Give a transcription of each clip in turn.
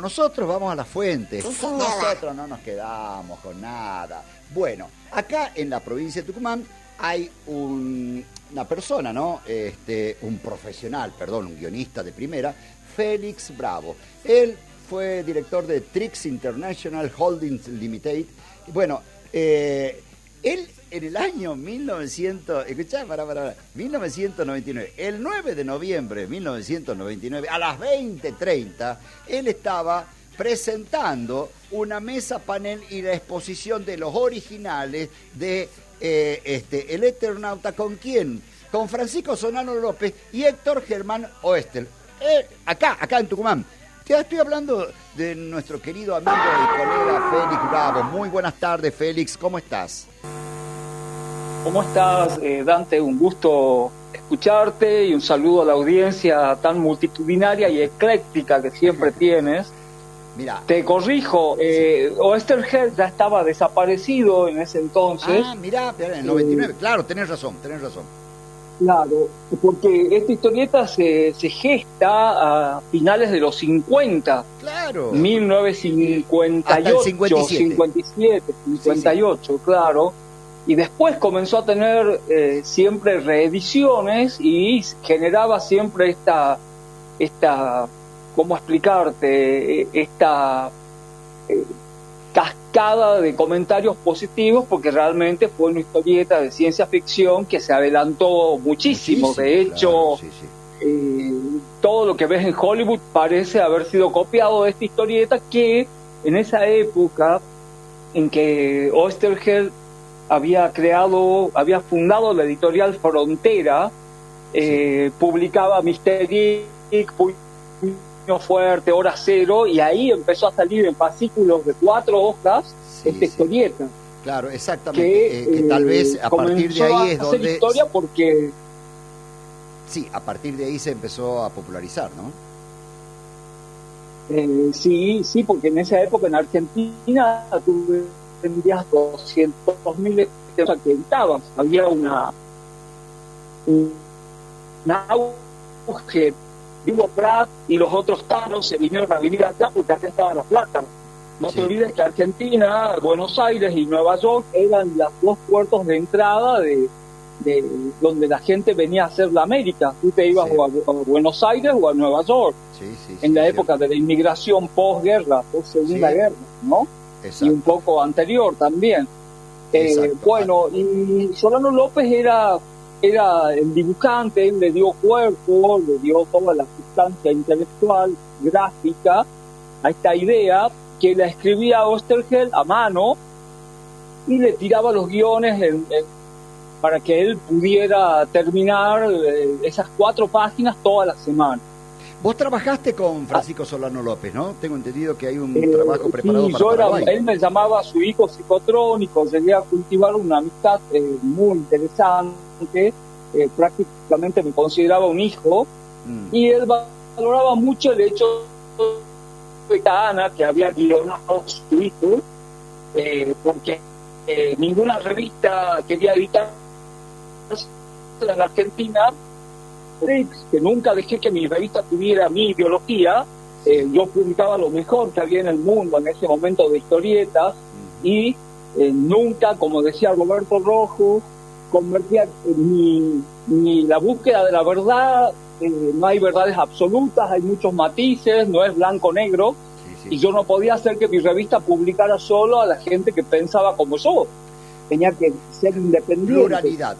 nosotros vamos a la fuente. Sí, señora. Nosotros no nos quedamos con nada. Bueno, acá en la provincia de Tucumán hay una persona, ¿no? Un profesional, un guionista de primera, Félix Bravo. Él fue director de Trix International Holdings Limited. Bueno, él en el año 1999, el 9 de noviembre de 1999, a las 20:30, él estaba presentando una mesa panel y la exposición de los originales de El Eternauta. ¿Con quién? Con Francisco Solano López y Héctor Germán Oestel. Acá en Tucumán. Te estoy hablando de nuestro querido amigo y colega Félix Bravo. Muy buenas tardes, Félix. ¿Cómo estás? ¿Cómo estás, Dante? Un gusto escucharte y un saludo a la audiencia tan multitudinaria y ecléctica que siempre tienes. Mirá. Te corrijo, Oesterheld ya estaba desaparecido en ese entonces. Mirá, en el 99, claro, tenés razón. Claro, porque esta historieta se gesta a finales de los 50. Claro. 1958, hasta el 57, 58, sí. Claro. Y después comenzó a tener siempre reediciones y generaba siempre esta ¿cómo explicarte? Esta cascada de comentarios positivos, porque realmente fue una historieta de ciencia ficción que se adelantó muchísimo. De hecho, claro, sí. Todo lo que ves en Hollywood parece haber sido copiado de esta historieta, que en esa época en que Oesterheld había fundado la editorial Frontera, publicaba Mystery Inc., Puño Fuerte, Hora Cero, y ahí empezó a salir en fascículos de 4 hojas esta historieta. Claro, exactamente. Que tal vez a partir de ahí es donde... historia porque... Sí, a partir de ahí se empezó a popularizar, ¿no? Sí, porque en esa época en Argentina tuve vendías 200.000 que editabas. Había un auge. Vivo Prat y los otros tanos se vinieron a vivir acá porque acá estaba la plata. No te olvides que Argentina, Buenos Aires y Nueva York eran las dos puertos de entrada de donde la gente venía a hacer la América. Tú te ibas a Buenos Aires o a Nueva York en la época de la inmigración posguerra, post-segunda guerra, ¿no? Exacto. Y un poco anterior también. Bueno, y Solano López era el dibujante. Él le dio cuerpo, le dio toda la sustancia intelectual, gráfica, a esta idea, que la escribía Oesterheld a mano y le tiraba los guiones para que él pudiera terminar esas 4 páginas toda la semana. Vos trabajaste con Francisco Solano López, ¿no? Tengo entendido que hay un trabajo preparado para Paraguay. Él me llamaba su hijo psicotrónico, llegué a cultivar una amistad muy interesante, prácticamente me consideraba un hijo, y él valoraba mucho el hecho de Ana, que había guionado su hijo, porque ninguna revista quería editar en la Argentina, que nunca dejé que mi revista tuviera mi ideología. Yo publicaba lo mejor que había en el mundo en ese momento de historietas, y nunca, como decía Roberto Rojo, convertía ni la búsqueda de la verdad. No hay verdades absolutas, hay muchos matices, no es blanco-negro, y yo no podía hacer que mi revista publicara solo a la gente que pensaba como yo. Tenía que ser independiente. Pluralidad.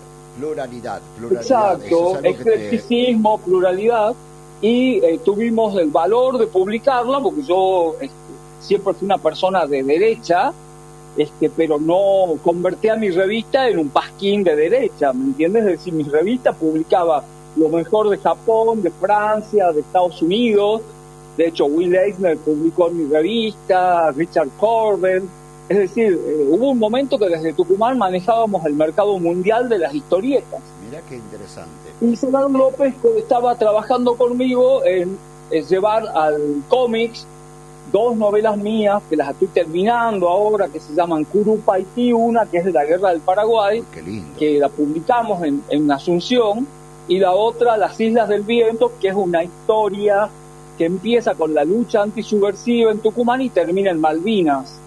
Exacto, eclecticismo, pluralidad, y tuvimos el valor de publicarla, porque yo siempre fui una persona de derecha, pero no convertí a mi revista en un pasquín de derecha, ¿me entiendes? Es decir, mi revista publicaba lo mejor de Japón, de Francia, de Estados Unidos. De hecho, Will Eisner publicó en mi revista, Richard Corben. Es decir, hubo un momento que desde Tucumán manejábamos el mercado mundial de las historietas. Mira qué interesante. Y Solano López estaba trabajando conmigo en llevar al cómics 2 novelas mías, que las estoy terminando ahora, que se llaman Curupaytí, una que es de la Guerra del Paraguay, qué lindo, que la publicamos en Asunción, y la otra, Las Islas del Viento, que es una historia que empieza con la lucha antisubversiva en Tucumán y termina en Malvinas.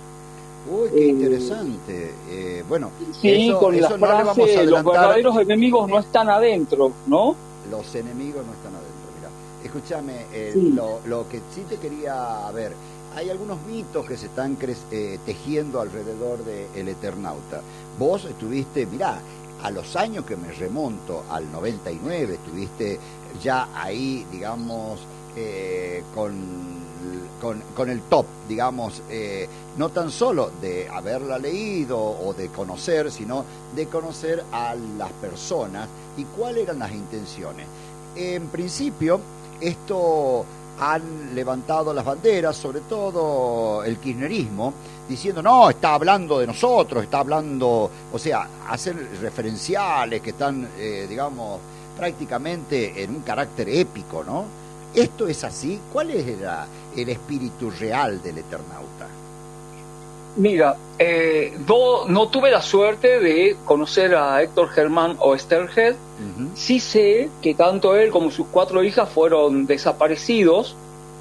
Uy, qué interesante. Bueno, sí, eso, con eso la no le vamos a frase, adelantar. los verdaderos enemigos no están adentro, ¿no? Los enemigos no están adentro, mira. Escúchame, Sí. lo que sí te quería ver, hay algunos mitos que se están tejiendo alrededor del Eternauta. Vos estuviste, mirá, a los años que me remonto, al 99, estuviste ya ahí, digamos, con el top, digamos, no tan solo de haberla leído o de conocer, sino de conocer a las personas y cuáles eran las intenciones. En principio, esto han levantado las banderas, sobre todo el kirchnerismo, diciendo, no, está hablando de nosotros, está hablando, o sea, hacer referenciales que están, digamos, prácticamente en un carácter épico, ¿no? ¿Esto es así? ¿Cuál es el espíritu real del Eternauta? Mira, no tuve la suerte de conocer a Héctor Germán Oesterheld. Sí sé que tanto él como sus 4 hijas fueron desaparecidos,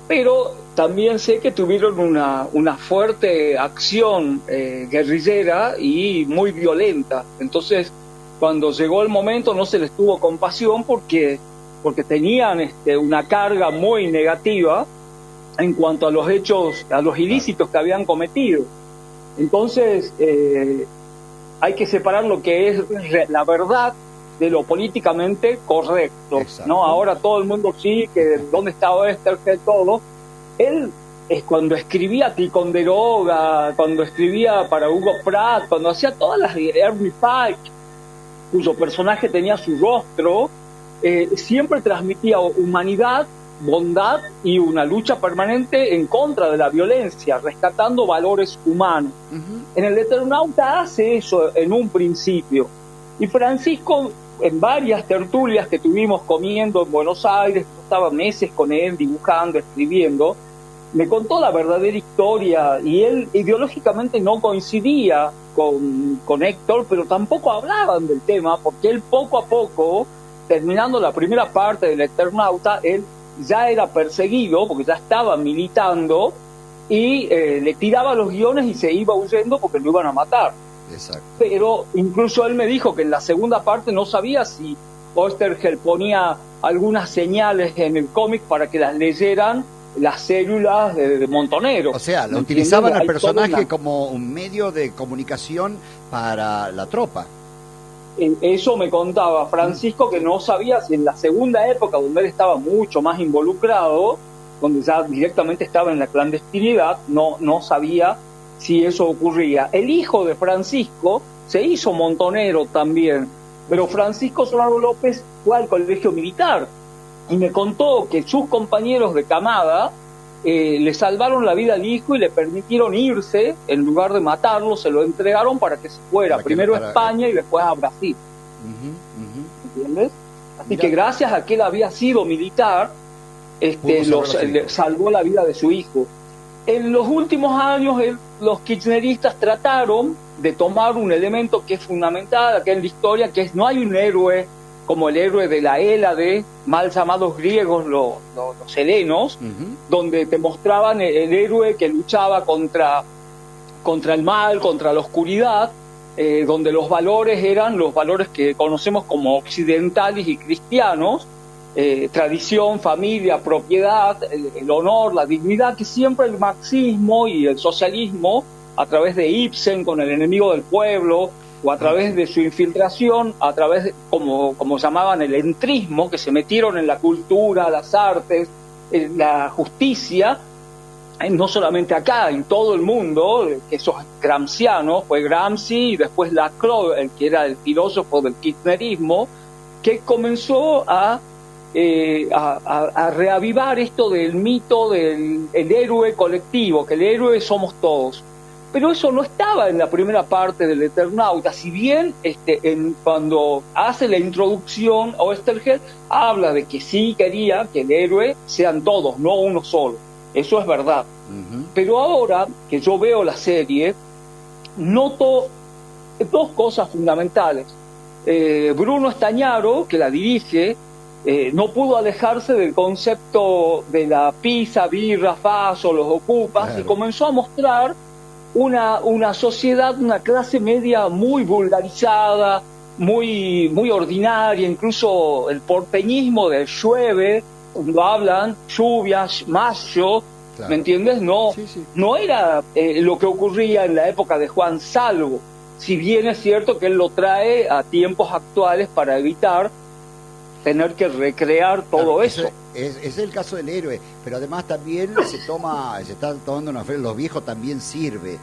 pero también sé que tuvieron una fuerte acción guerrillera y muy violenta. Entonces, cuando llegó el momento no se les tuvo compasión porque tenían una carga muy negativa en cuanto a los hechos, a los ilícitos que habían cometido. Entonces, hay que separar lo que es la verdad de lo políticamente correcto. Exacto. ¿No? Ahora todo el mundo sí, que dónde estaba Oesterheld, todo. Él es cuando escribía Ticonderoga, cuando escribía para Hugo Pratt, cuando hacía todas las de Ernie Pike, cuyo personaje tenía su rostro, siempre transmitía humanidad, bondad y una lucha permanente en contra de la violencia, rescatando valores humanos. En el Eternauta hace eso en un principio. Y Francisco, en varias tertulias que tuvimos comiendo en Buenos Aires, estaba meses con él dibujando, escribiendo, me contó la verdadera historia, y él ideológicamente no coincidía con Héctor, pero tampoco hablaban del tema, porque él poco a poco, terminando la primera parte del Eternauta, él ya era perseguido, porque ya estaba militando, y le tiraba los guiones y se iba huyendo porque lo iban a matar. Exacto. Pero incluso él me dijo que en la segunda parte no sabía si Oesterheld ponía algunas señales en el cómic para que las leyeran las células de Montonero. O sea, lo utilizaban al personaje como un medio de comunicación para la tropa. Eso me contaba Francisco, que no sabía si en la segunda época, donde él estaba mucho más involucrado, donde ya directamente estaba en la clandestinidad, no sabía si eso ocurría. El hijo de Francisco se hizo montonero también, pero Francisco Solano López fue al colegio militar y me contó que sus compañeros de camada le salvaron la vida al hijo y le permitieron irse, en lugar de matarlo, se lo entregaron para que se fuera, primero a España y después a Brasil. ¿Entiendes? Así que gracias a que él había sido militar, le salvó la vida de su hijo. En los últimos años, los kirchneristas trataron de tomar un elemento que es fundamental acá en la historia, que es: no hay un héroe como el héroe de la Hélade, mal llamados griegos los helenos, donde te mostraban el héroe que luchaba contra el mal, contra la oscuridad, donde los valores eran los valores que conocemos como occidentales y cristianos, tradición, familia, propiedad, el honor, la dignidad, que siempre el marxismo y el socialismo, a través de Ibsen con El enemigo del pueblo, o a través de su infiltración, a través de, como llamaban, el entrismo, que se metieron en la cultura, las artes, la justicia, no solamente acá, en todo el mundo, que esos gramscianos, fue Gramsci y después Laclau, el que era el filósofo del kirchnerismo, que comenzó a reavivar esto del mito del héroe colectivo, que el héroe somos todos. Pero eso no estaba en la primera parte del Eternauta, si bien cuando hace la introducción, Oesterheld habla de que sí quería que el héroe sean todos, no uno solo. Eso es verdad. Pero ahora que yo veo la serie, noto dos cosas fundamentales. Bruno Estañaro, que la dirige, no pudo alejarse del concepto de la pizza, birra, faso, los ocupas, claro. Y comenzó a mostrar una sociedad, una clase media muy vulgarizada, muy ordinaria, incluso el porteñismo del llueve, cuando hablan lluvias, mayo, claro. ¿Me entiendes? No, sí. No era lo que ocurría en la época de Juan Salvo, si bien es cierto que él lo trae a tiempos actuales para evitar tener que recrear todo claro, eso. Es el caso del héroe, pero además también se está tomando una frase, los viejos también sirve.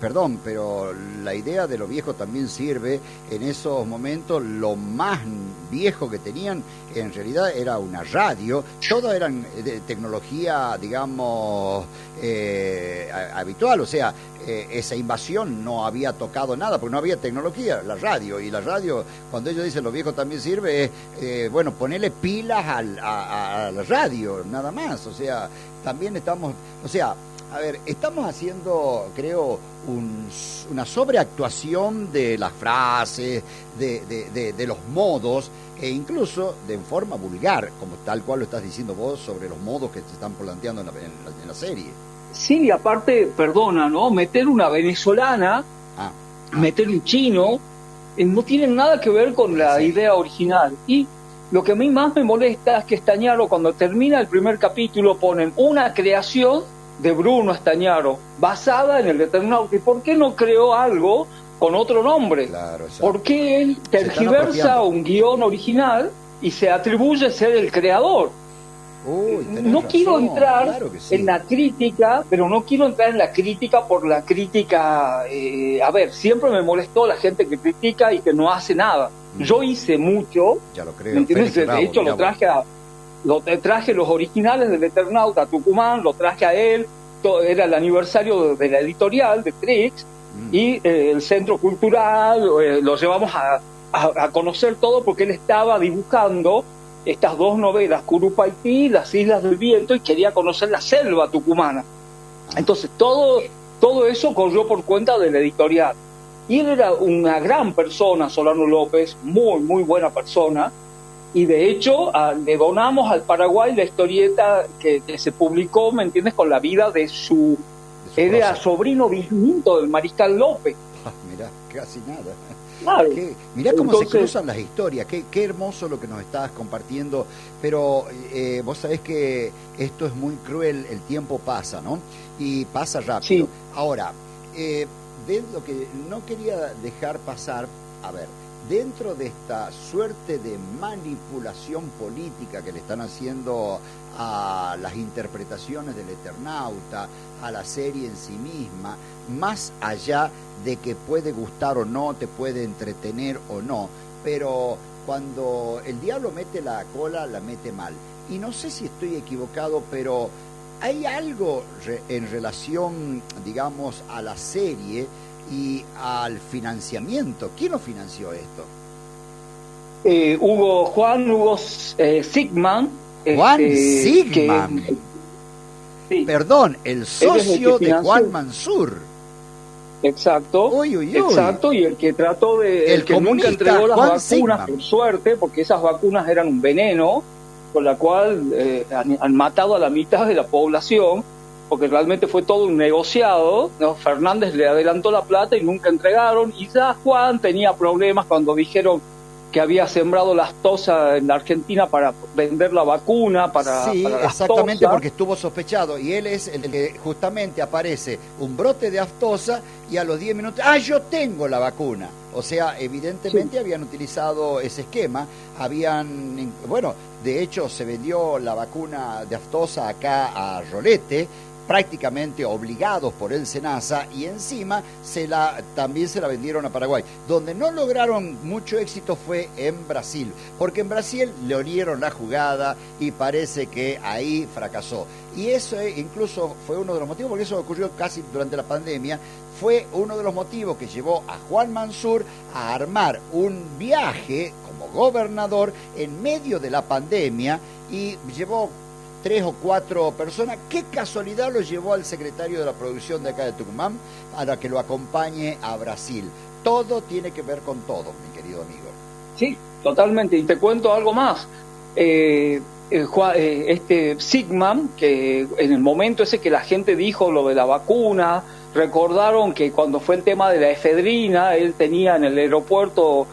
Perdón, pero la idea de los viejos también sirve. En esos momentos lo más viejo que tenían en realidad era una radio, todo eran de tecnología, digamos, habitual, o sea, esa invasión no había tocado nada porque no había tecnología, la radio, y la radio, cuando ellos dicen los viejos también sirve, bueno, ponerle pilas a la radio, nada más, o sea, también estamos, o sea, a ver, estamos haciendo, creo, una sobreactuación de las frases, de los modos, e incluso de forma vulgar, como tal cual lo estás diciendo vos, sobre los modos que se están planteando en la serie. Sí, y aparte, perdona, ¿no? Meter una venezolana, meter un chino, no tienen nada que ver con la idea original. Y lo que a mí más me molesta es que Stagnaro, cuando termina el primer capítulo, ponen una creación de Bruno Stagnaro, basada en el Eternauta. ¿Y por qué no creó algo con otro nombre? Claro, ¿por qué él tergiversa un guión original y se atribuye ser el creador? No quiero entrar claro en la crítica, pero no quiero entrar en la crítica por la crítica. A ver, siempre me molestó la gente que critica y que no hace nada. Yo hice mucho, ya lo creo, ¿me entiendes? De hecho, traje los originales del Eternauta a Tucumán, lo traje a él, era el aniversario de la editorial de Trix, y el centro cultural, lo llevamos a conocer todo porque él estaba dibujando estas dos novelas, Curupaytí, Las Islas del Viento, y quería conocer la selva tucumana. Entonces todo eso corrió por cuenta de la editorial. Y él era una gran persona, Solano López, muy, muy buena persona, y de hecho le donamos al Paraguay la historieta que se publicó, ¿me entiendes?, con la vida de su era prosa. Sobrino bisnieto del Mariscal López. Mirá, casi nada. Claro. Mirá cómo se cruzan las historias, qué hermoso lo que nos estabas compartiendo, pero vos sabés que esto es muy cruel, el tiempo pasa, ¿no? Y pasa rápido. Sí. Ahora, de lo que no quería dejar pasar, a ver, dentro de esta suerte de manipulación política que le están haciendo a las interpretaciones del Eternauta, a la serie en sí misma, más allá de que puede gustar o no, te puede entretener o no, pero cuando el diablo mete la cola, la mete mal. Y no sé si estoy equivocado, pero hay algo en relación, digamos, a la serie y al financiamiento. ¿Quién lo financió esto? Hugo Sigman. Juan Sigman. Sí. Perdón, el socio de Juan Mansur. Exacto. Uy. Exacto, y el que trató de... El que nunca entregó las vacunas, Sigman, por suerte, porque esas vacunas eran un veneno, con la cual han matado a la mitad de la población, porque realmente fue todo un negociado, ¿no? Fernández le adelantó la plata y nunca entregaron, y ya Juan tenía problemas cuando dijeron que había sembrado la aftosa en la Argentina para vender la vacuna, sí, para exactamente, aftosa, porque estuvo sospechado, y él es el que justamente aparece un brote de aftosa y a los 10 minutos, yo tengo la vacuna. O sea, evidentemente sí, habían utilizado ese esquema, bueno, de hecho se vendió la vacuna de aftosa acá a Rolete, prácticamente obligados por el SENASA, y encima también se la vendieron a Paraguay. Donde no lograron mucho éxito fue en Brasil, porque en Brasil le olieron la jugada y parece que ahí fracasó. Y eso incluso fue uno de los motivos, porque eso ocurrió casi durante la pandemia, fue uno de los motivos que llevó a Juan Mansur a armar un viaje como gobernador en medio de la pandemia, y llevó 3 o 4 personas. Qué casualidad lo llevó al secretario de la producción de acá de Tucumán para que lo acompañe a Brasil. Todo tiene que ver con todo, mi querido amigo. Sí, totalmente. Y te cuento algo más. Sigman, que en el momento ese que la gente dijo lo de la vacuna, recordaron que cuando fue el tema de la efedrina, él tenía en el aeropuerto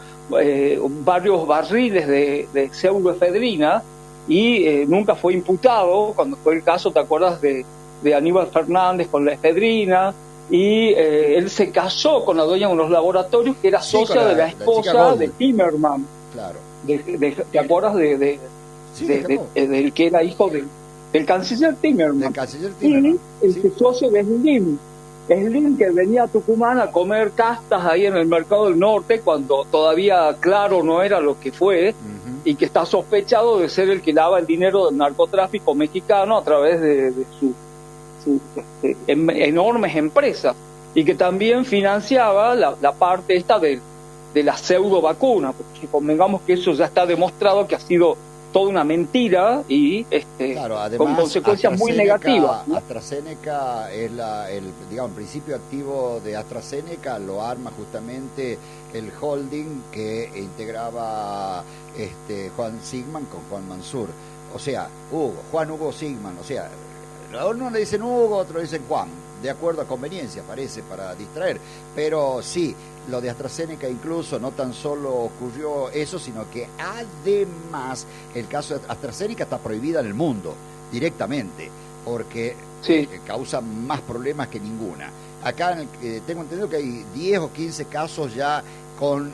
varios barriles de pseudoefedrina y nunca fue imputado. Cuando fue el caso, ¿te acuerdas de Aníbal Fernández con la efedrina? Y él se casó con la dueña de unos laboratorios que era socia de la esposa de Timmerman. Claro. ¿Te acuerdas del que era hijo del canciller Timmerman? Y el socio de Slim. Slim, que venía a Tucumán a comer castas ahí en el Mercado del Norte cuando todavía claro no era lo que fue, y que está sospechado de ser el que lava el dinero del narcotráfico mexicano a través de sus enormes empresas, y que también financiaba la parte esta de la pseudo vacuna, porque convengamos que eso ya está demostrado que ha sido toda una mentira y claro, además, con consecuencias muy negativas, ¿no? AstraZeneca es el principio activo de AstraZeneca, lo arma justamente el holding que integraba Juan Sigman con Juan Mansur, o sea, Juan Hugo Sigman, o sea, a uno le dicen Hugo, otro le dicen Juan, de acuerdo a conveniencia, parece, para distraer. Pero sí, lo de AstraZeneca incluso no tan solo ocurrió eso, sino que además el caso de AstraZeneca está prohibida en el mundo, directamente, porque causa más problemas que ninguna. Acá tengo entendido que hay 10 o 15 casos ya con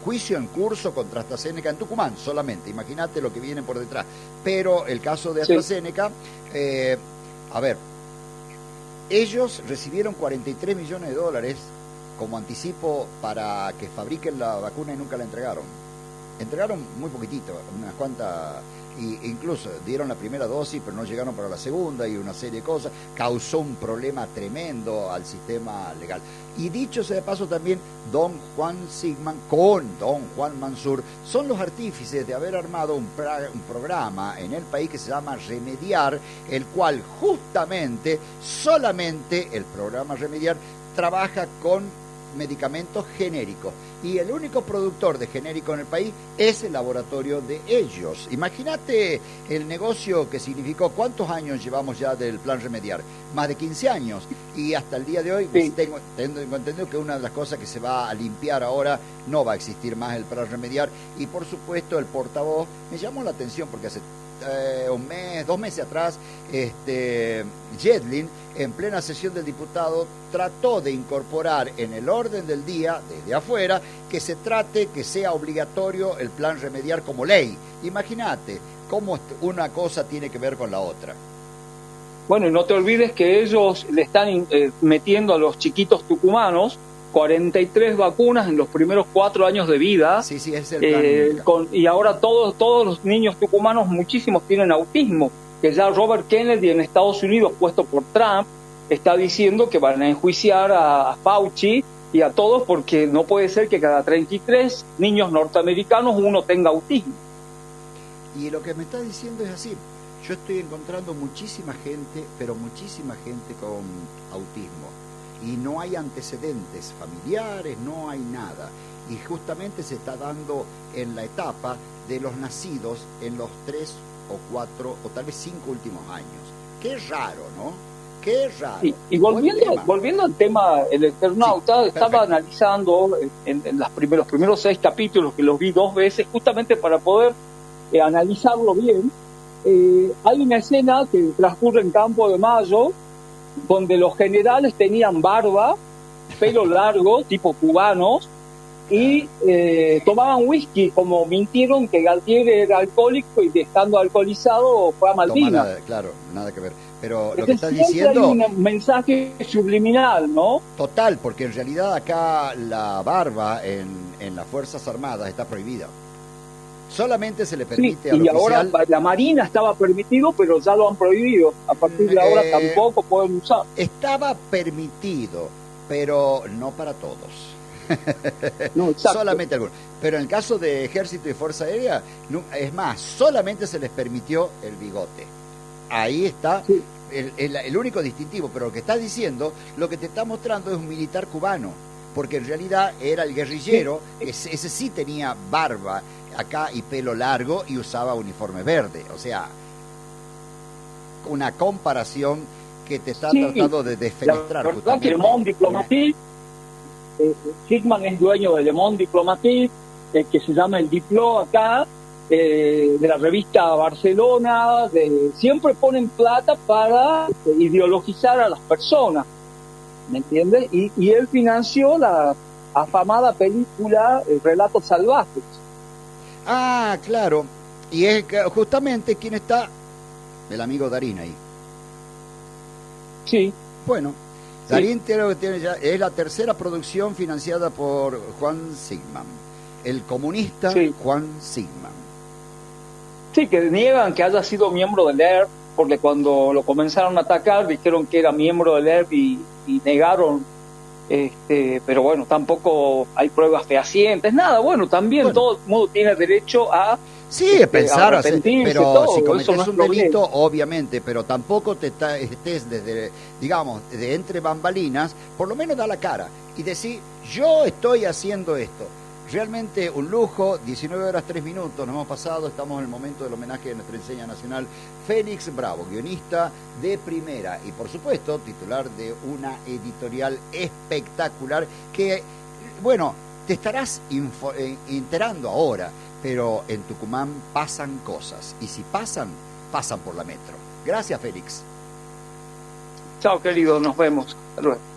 juicio en curso contra AstraZeneca en Tucumán solamente, imagínate lo que viene por detrás. Pero el caso de AstraZeneca, ellos recibieron $43 millones como anticipo para que fabriquen la vacuna y nunca la entregaron. Entregaron muy poquitito, unas cuantas, e incluso dieron la primera dosis, pero no llegaron para la segunda y una serie de cosas. Causó un problema tremendo al sistema legal. Y dicho sea de paso también, don Juan Sigman con don Juan Mansur son los artífices de haber armado un programa en el país que se llama Remediar, el cual justamente, solamente el programa Remediar trabaja con medicamentos genéricos, y el único productor de genérico en el país es el laboratorio de ellos. Imagínate el negocio que significó. ¿Cuántos años llevamos ya del plan Remediar? Más de 15 años, y hasta el día de hoy tengo entendido que una de las cosas que se va a limpiar ahora, no va a existir más el plan Remediar. Y por supuesto el portavoz me llamó la atención porque hace un mes, 2 meses atrás, Yedlin, en plena sesión del diputado, trató de incorporar en el orden del día, desde afuera, que sea obligatorio el plan Remediar como ley. Imagínate cómo una cosa tiene que ver con la otra. Bueno, y no te olvides que ellos le están metiendo a los chiquitos tucumanos 43 vacunas en los primeros 4 años de vida. Sí, es el plan. Y ahora todos los niños tucumanos, muchísimos tienen autismo, que ya Robert Kennedy en Estados Unidos, puesto por Trump, está diciendo que van a enjuiciar a Fauci y a todos, porque no puede ser que cada 33 niños norteamericanos uno tenga autismo. Y lo que me está diciendo es así. Yo estoy encontrando muchísima gente, pero muchísima gente con autismo. Y no hay antecedentes familiares, no hay nada. Y justamente se está dando en la etapa de los nacidos en los 3 o 4 o tal vez 5 últimos años. Qué raro, ¿no? Qué raro. Y volviendo al tema, el Eternauta, estaba analizando en los primeros 6 capítulos, que los vi 2 veces, justamente para poder analizarlo bien. Hay una escena que transcurre en Campo de Mayo, donde los generales tenían barba, pelo largo, tipo cubanos, y tomaban whisky, como mintieron que Galtieri era alcohólico y estando alcoholizado fue a Malvinas. Nada que ver. Pero lo que estás diciendo... Hay un mensaje subliminal, ¿no? Total, porque en realidad acá la barba en las Fuerzas Armadas está prohibida. Solamente se le permite al oficial... Y ahora la Marina estaba permitido, pero ya lo han prohibido. A partir de ahora tampoco pueden usar. Estaba permitido, pero no para todos. No, solamente algunos. Pero en el caso de Ejército y Fuerza Aérea, es más, solamente se les permitió el bigote. Ahí está el único distintivo. Pero lo que estás diciendo, lo que te está mostrando es un militar cubano. porque en realidad era el guerrillero, ese sí tenía barba acá y pelo largo y usaba uniforme verde. O sea, una comparación que te está tratando de desfenestrar. La verdad que Le Monde Diplomatique, Hickman es dueño de Le Monde Diplomatique, que se llama El Dipló acá, de la revista Barcelona, siempre ponen plata para ideologizar a las personas, ¿me entiendes? Y él financió la afamada película Relatos Salvajes. Ah, claro. Y es justamente quien está, el amigo Darín ahí. Sí. Bueno, Darín es la tercera producción financiada por Juan Sigman, el comunista Juan Sigman. Sí, que niegan que haya sido miembro del ERP, porque cuando lo comenzaron a atacar dijeron que era miembro del ERP y negaron, pero bueno, tampoco hay pruebas fehacientes, nada, bueno, también todo el mundo tiene derecho a pensar, pero todo, si cometes no un delito, obviamente, pero tampoco estés desde, digamos, de entre bambalinas, por lo menos da la cara y decir, yo estoy haciendo esto. Realmente un lujo, 19 horas 3 minutos nos hemos pasado, estamos en el momento del homenaje de nuestra enseña nacional, Félix Bravo, guionista de primera y por supuesto titular de una editorial espectacular que, bueno, te estarás enterando ahora, pero en Tucumán pasan cosas y si pasan por la metro. Gracias, Félix. Chao, querido, nos vemos. Hasta luego.